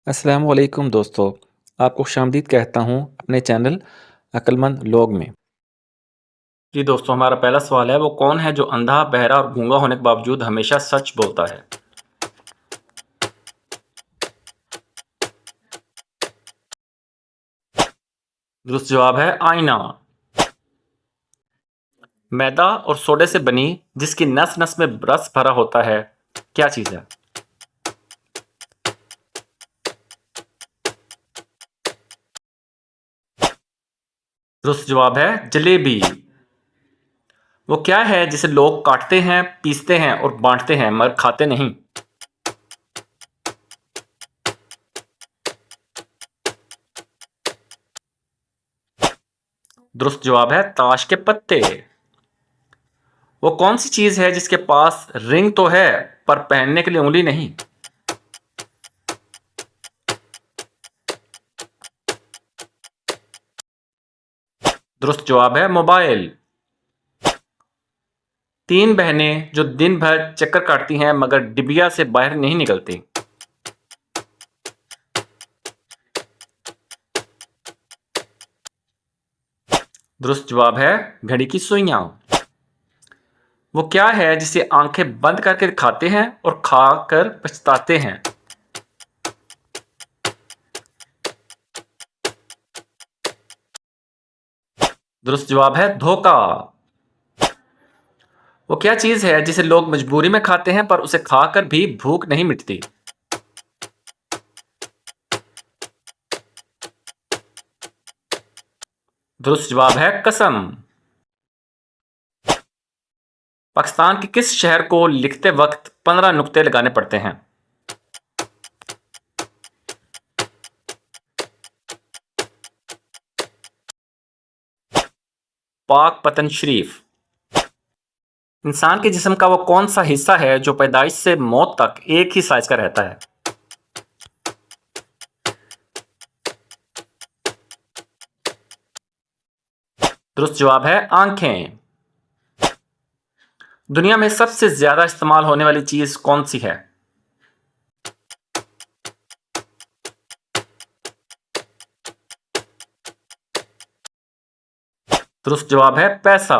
अस्सलाम वालेकुम दोस्तों, आपको खुशामदीद कहता हूँ अपने चैनल अक्लमंद लोग में। जी दोस्तों, हमारा पहला सवाल है, वो कौन है जो अंधा, बहरा और गूंगा होने के बावजूद हमेशा सच बोलता है? दुरुस्त जवाब है आईना। मैदा और सोडे से बनी जिसकी नस नस में रस भरा होता है, क्या चीज़ है? दुरुस्त जवाब है जलेबी। वो क्या है जिसे लोग काटते हैं, पीसते हैं और बांटते हैं मगर खाते नहीं? दुरुस्त जवाब है ताश के पत्ते। वो कौन सी चीज है जिसके पास रिंग तो है पर पहनने के लिए उंगली नहीं? दुरुस्त जवाब है मोबाइल। तीन बहनें जो दिन भर चक्कर काटती हैं मगर डिबिया से बाहर नहीं निकलती। दुरुस्त जवाब है घड़ी की सुइयां। वो क्या है जिसे आंखें बंद करके खाते हैं और खाकर पछताते हैं? दुरुस्त जवाब है धोखा। वो क्या चीज है जिसे लोग मजबूरी में खाते हैं पर उसे खाकर भी भूख नहीं मिटती? दुरुस्त जवाब है कसम। पाकिस्तान के किस शहर को लिखते वक्त 15 नुक्ते लगाने पड़ते हैं? पाक पतन शरीफ। इंसान के जिस्म का वो कौन सा हिस्सा है जो पैदाइश से मौत तक एक ही साइज का रहता है? दुरुस्त जवाब है आंखें। दुनिया में सबसे ज्यादा इस्तेमाल होने वाली चीज कौन सी है? दुरुस्त जवाब है पैसा।